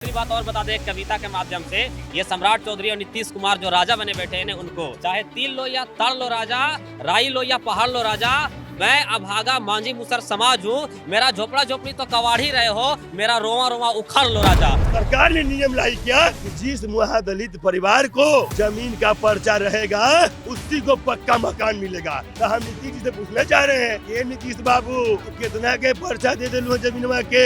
दूसरी बात और बता दें कविता के माध्यम से, ये सम्राट चौधरी और नीतीश कुमार जो राजा बने बैठे हैं उनको, चाहे तिल लो या तड़ लो राजा, राई लो या पहाड़ लो राजा, मैं अभागा मांझी मुसर समाज हूँ, मेरा झोपड़ा झोपड़ी तो कवाड़ ही रहे हो, मेरा रोवा रोवा उखाड़ लो राजा। सरकार ने नियम लाई क्या कि जिस महादलित परिवार को जमीन का पर्चा रहेगा उसी को पक्का मकान मिलेगा। तो हम नीतीश जी से पूछना चाह रहे हैं, ये नीतीश बाबू कितना के पर्चा दे दिलू जमीनवा के?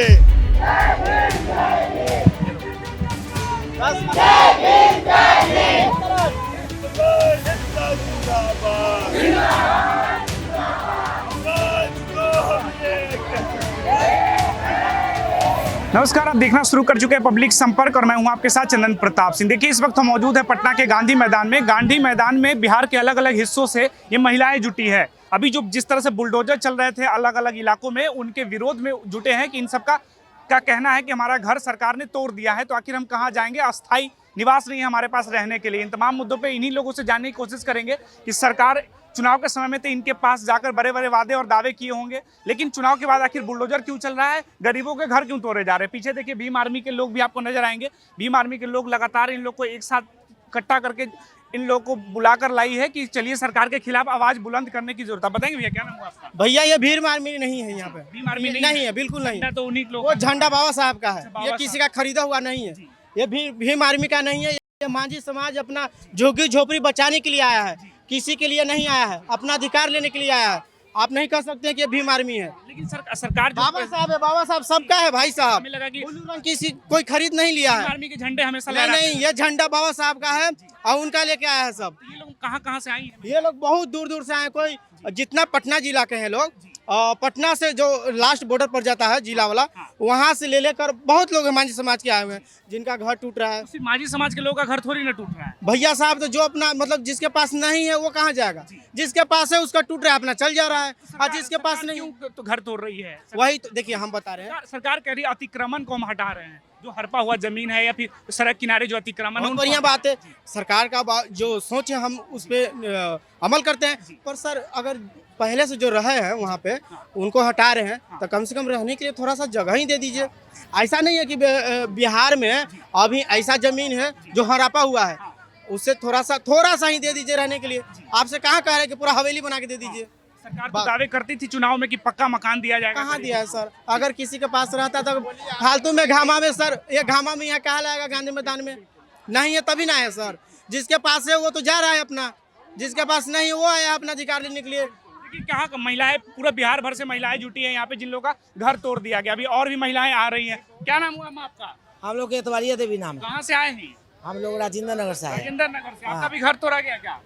नमस्कार, आप देखना शुरू कर चुके हैं पब्लिक संपर्क और मैं हूं आपके साथ चंदन प्रताप सिंह। देखिए, इस वक्त हम मौजूद है पटना के गांधी मैदान में। गांधी मैदान में बिहार के अलग अलग हिस्सों से ये महिलाएं जुटी है। अभी जो जिस तरह से बुलडोजर चल रहे थे अलग अलग इलाकों में, उनके विरोध में जुटे हैं कि इन सबका क्या कहना है कि हमारा घर सरकार ने तोड़ दिया है, तो आखिर हम कहाँ जाएंगे, अस्थायी निवास नहीं है हमारे पास रहने के लिए। इन तमाम मुद्दों पे इन्हीं लोगों से जानने की कोशिश करेंगे कि सरकार चुनाव के समय में तो इनके पास जाकर बड़े बड़े वादे और दावे किए होंगे, लेकिन चुनाव के बाद आखिर बुलडोजर क्यों चल रहा है, गरीबों के घर क्यों तोड़े जा रहे हैं। पीछे देखिए भीम आर्मी के लोग भी आपको नजर आएंगे। भीम आर्मी के लोग लगातार इन लोग को एक साथ इकट्ठा करके इन लोगों को बुलाकर लाई है कि चलिए सरकार के खिलाफ आवाज बुलंद करने की जरूरत है। बताएंगे भैया क्या नाम हुआ आपका? भैया ये भीम आर्मी नहीं है, यहाँ पे भीम आर्मी नहीं है, बिल्कुल नहीं। तो उन्हीं लोग वो झंडा बाबा साहब का है, बाबा ये किसी का खरीदा हुआ नहीं है। ये भीम आर्मी का नहीं है। ये मांझी समाज अपना झुग्गी झोपड़ी बचाने के लिए आया है, किसी के लिए नहीं आया है, अपना अधिकार लेने के लिए आया है। आप नहीं कह सकते हैं कि ये भीम आर्मी है। लेकिन सरकार बाबा साहब है, बाबा साहब सबका है भाई साहब। हमें लगा कि ब्लू रंग किसी कोई खरीद नहीं लिया है। आर्मी के झंडे हमेशा नहीं, ये झंडा बाबा साहब का है और उनका लेके आया है सब। ये लोग कहाँ से आई हैं? ये लोग बहुत दूर दूर से आए। कोई जितना पटना जिला के हैं लोग, पटना से जो लास्ट बॉर्डर पर जाता है जिला वाला, वहाँ से ले लेकर बहुत लोग मांझी समाज के आए हुए हैं जिनका घर टूट रहा है। सिर्फ मांझी समाज के लोगों का घर थोड़ी ना टूट रहा है भैया साहब, तो जो अपना मतलब जिसके पास नहीं है वो कहाँ जाएगा? जिसके पास है उसका टूट रहा है, अपना चल जा रहा है, और जिसके पास नहीं तो घर तोड़ रही है। वही तो देखिए हम बता रहे हैं। सरकार कह रही है अतिक्रमण को हम हटा रहे हैं, जो हड़पा हुआ जमीन है या फिर सड़क किनारे जो अतिक्रमण है। बहुत बढ़िया बात है, सरकार का जो सोच है हम उस पर अमल करते हैं। पर सर, अगर पहले से जो रहे हैं वहाँ पे उनको हटा रहे हैं तो कम से कम रहने के लिए थोड़ा सा जगह ही दे दीजिए। ऐसा नहीं है कि बिहार में अभी ऐसा जमीन है जो हड़पा हुआ है, उससे थोड़ा सा ही दे दीजिए रहने के लिए। आपसे कहाँ कह रहे हैं कि पूरा हवेली बना के दे दीजिए। सरकार तो दावे करती थी चुनाव में कि पक्का मकान दिया जाएगा। कहाँ दिया है सर? अगर किसी के पास रहता तो फालतू में घामा में, सर ये घामा में यहाँ कहा लाएगा गांधी मैदान में? नहीं है तभी ना है सर। जिसके पास है वो तो जा रहा है अपना, जिसके पास नहीं है वो आया अपना अधिकार लेने के लिए। कहाँ महिलाएं, पूरा बिहार भर से महिलाएं जुटी हैं यहाँ पे जिन लोगों का घर तोड़ दिया गया। अभी और भी महिलाएं आ रही हैं। क्या नाम हुआ आपका? हम लोग के एतवारिया देवी नाम। कहाँ से आए हैं? हम लोग राजेंद्र नगर से आए। राजेंद्र नगर से। आपका भी घर तोड़ा गया क्या?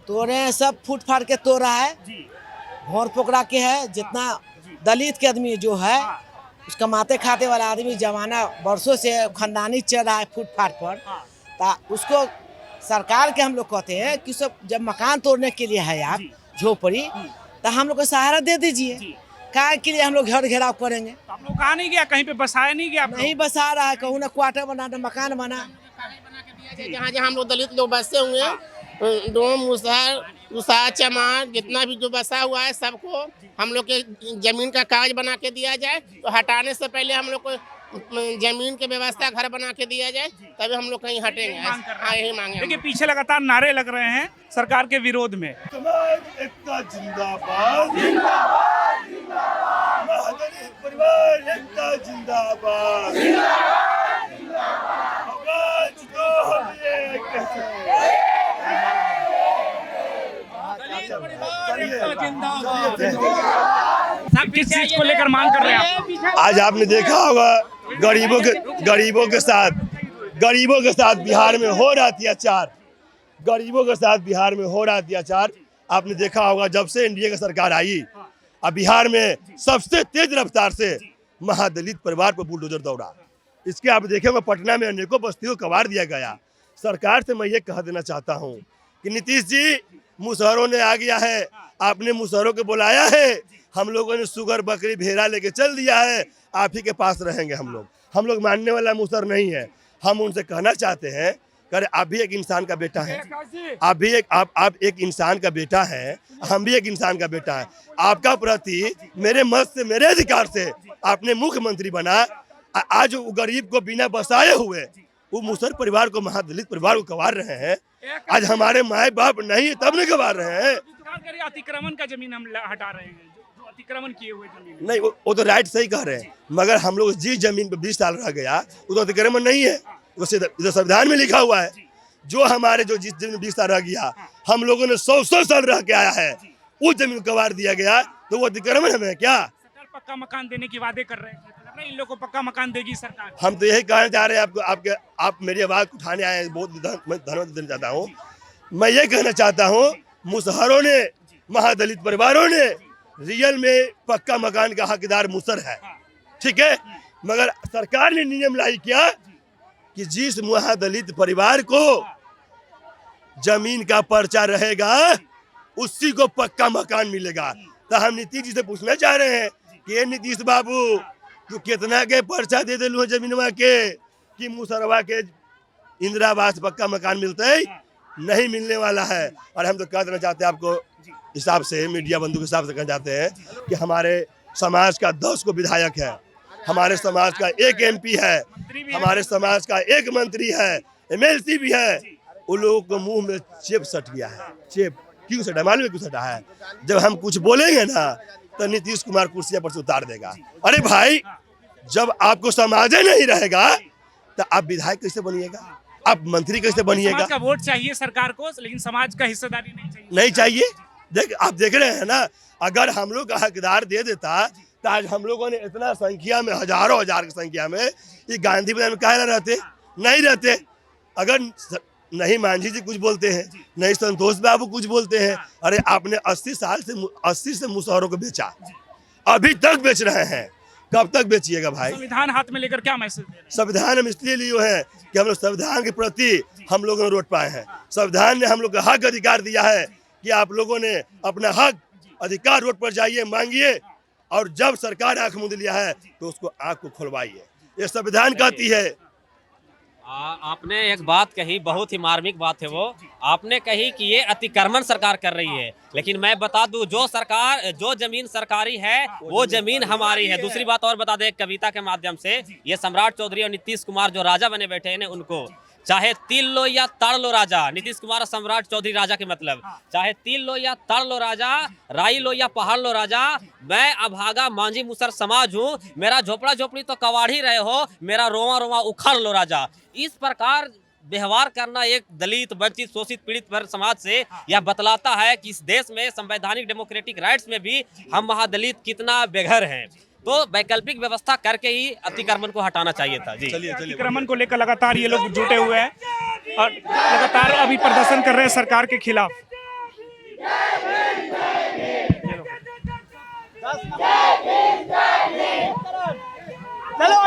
तोड़े सब फूट फाड़ के तोड़ा है जी। भोर पोकड़ा के है। जितना दलित के आदमी जो है उसका माते खाते वाला आदमी जमाना वर्षों से खानदानी चल रहा है फूट फाट पर, उसको सरकार के हम लोग कहते हैं कि सब जब मकान तोड़ने के लिए है आप झोपड़ी, तो हम लोग को सहारा दे दीजिए। काय के लिए हम लोग घर घेराव करेंगे? तो आप लोग कहाँ नहीं गया, कहीं पे बसाया नहीं गया? नहीं बसा रहा है, कहूँ ना क्वार्टर बना ना मकान बना। जहाँ जहाँ हम लोग दलित लोग बसे हुए हैं, डोम मुसहर चमार जितना भी जो बसा हुआ है सबको हम लोग के जमीन का कागज बना के दिया जाए। तो हटाने से पहले हम लोग को जमीन के व्यवस्था घर बना के दिया जाए, तभी हम लोग कहीं हटेंगे। हाँ, यही मांगे। देखिए पीछे लगातार नारे लग रहे हैं सरकार के विरोध में। समाज एकता जिंदाबाद, जिंदाबाद, जिंदाबाद। महादलित परिवार एकता जिंदाबाद, जिंदाबाद, जिंदाबाद। आवाज दो हम एक हैं। सब किस चीज को लेकर मांग कर रहे हैं? आज आपने देखा होगा गरीबों के साथ बिहार में हो रहा अत्याचार। गरीबों के साथ बिहार में हो रहा अत्याचार आपने देखा होगा। जब से एनडीए की सरकार आई, अब बिहार में सबसे तेज रफ्तार से महादलित परिवार पर बुलडोजर दौड़ा। इसके आप देखेंगे पटना में अनेकों बस्तियों को कबाड़ दिया गया। सरकार से मैं ये कह देना चाहता हूँ कि नीतीश जी, मुसहरों ने आ गया है, आपने मुसहरों को बुलाया है, हम लोगों ने सुगर बकरी भेड़ा लेके चल दिया है, आप ही के पास रहेंगे। हम लोग मानने वाला मुसहर नहीं है। हम उनसे कहना चाहते हैं कि आप भी एक इंसान का बेटा है, आप एक इंसान का बेटा है, हम भी एक इंसान का बेटा है। आपका प्रति मेरे मत से, मेरे अधिकार से आपने मुख्यमंत्री बना, आज वो गरीब को बिना बसाए हुए वो मुसहर परिवार को, महादलित परिवार को कबार रहे हैं। आज हमारे माए बाप नहीं है तब नहीं कबार रहे हैं। अतिक्रमण का जमीन हम हटा रहे हैं, जो अतिक्रमण किए हुए जमीन। नहीं, वो तो राइट सही कह रहे हैं, मगर हम लोग जिस जमीन पे 20 साल रह गया वो तो अतिक्रमण नहीं है, वो इधर संविधान में लिखा हुआ है। जो हमारे जो जिस जमीन 20 साल रह गया, हम लोगों ने 100 साल रह के आया है, उस जमीन को कबार दिया गया, तो वो अतिक्रमण हमें क्या? सरकार पक्का मकान देने की वादे कर रहे हैं, इन लोगों को पक्का मकान देगी सरकार। हम तो यही कहना चाह रहे हैं आपको, आप मेरी आवाज उठाने आए हैं, बहुत धन्यवाद देना चाहता हूँ। मैं ये कहना चाहता हूँ, मुसहरों ने, महादलित परिवारों ने रियल में पक्का मकान का हकदार मुसहर है, ठीक है, मगर सरकार ने नियम लाई क्या कि जिस महादलित परिवार को जमीन का पर्चा रहेगा उसी को पक्का मकान मिलेगा। तो हम नीतीश जी से पूछना चाह रहे हैं कि ये नीतीश बाबू, तू कितना के पर्चा दे दिलू जमीनवा के कि मुसहरवा के इंदिरा आवास पक्का मकान मिलते नहीं मिलने वाला है। और हम तो कह देना चाहते हैं आपको हिसाब से, मीडिया बंधु के हिसाब से कहना चाहते हैं कि हमारे समाज का 10 को विधायक है, हमारे समाज का 1 MP है, हमारे समाज का 1 मंत्री है, MLC भी है। उन लोगों को मुंह में चेप सट गया है। चेप क्यों सटा? मालूम है क्यों सटा है? जब हम कुछ बोलेंगे ना तो नीतीश कुमार कुर्सियां पर से उतार देगा। अरे भाई, जब आपको समाज नहीं रहेगा तो आप विधायक कैसे बनिएगा, आप मंत्री कैसे बनिएगा? समाज का वोट चाहिए सरकार को, लेकिन समाज का हिस्सेदारी नहीं चाहिए। आप देख रहे हैं ना, अगर हम लोग का हकदार दे देता तो आज हम लोगों ने इतना संख्या में, हजारों हजार की संख्या में ये गांधी मैदान में काहे रहते? नहीं रहते। अगर नहीं मांझी जी कुछ बोलते हैं, नहीं संतोष बाबू कुछ बोलते हैं, अरे आपने 80 से मुसहरों को बेचा, अभी तक बेच रहे हैं, कब तक बेचिएगा भाई? संविधान हाथ में लेकर क्या मैसेज दे रहे हैं? संविधान हम इसलिए लिए हैं कि हम लोग संविधान के प्रति हम लोगों ने रोट पाए हैं। संविधान ने हम लोग को हक अधिकार दिया है कि आप लोगों ने अपना हक अधिकार रोड पर जाइए, मांगिए, और जब सरकार आंख मूंद लिया है तो उसको आंख को खुलवाइए। ये संविधान कहती है। आपने एक बात कही, बहुत ही मार्मिक बात है वो। आपने कही कि ये अतिक्रमण सरकार कर रही है, लेकिन मैं बता दूं, जो जमीन सरकारी है वो जमीन हमारी है। दूसरी बात और बता दें कविता के माध्यम से, ये सम्राट चौधरी और नीतीश कुमार जो राजा बने बैठे हैं उनको चाहे तिल लो या तड़ लो राजा, नीतीश कुमार और सम्राट चौधरी राजा के मतलब, चाहे तिल लो या तड़ लो राजा, राई लो या पहाड़ लो राजा, मैं अभागा मांझी मुसहर समाज हूँ, मेरा झोपड़ा झोपड़ी तो कबाड़ ही रहे हो, मेरा रोवा रोवा उखाड़ लो राजा। इस प्रकार व्यवहार करना एक दलित, वंचित, शोषित, पीड़ित वर्ग समाज से यह बतलाता है कि इस देश में संवैधानिक डेमोक्रेटिक राइट्स में भी हम महादलित कितना बेघर हैं। तो वैकल्पिक व्यवस्था करके ही अतिक्रमण को हटाना चाहिए था। जी, अतिक्रमण को लेकर लगातार ये लोग जुटे हुए हैं और लगातार अभी प्रदर्शन कर रहे हैं सरकार के खिलाफ। चलो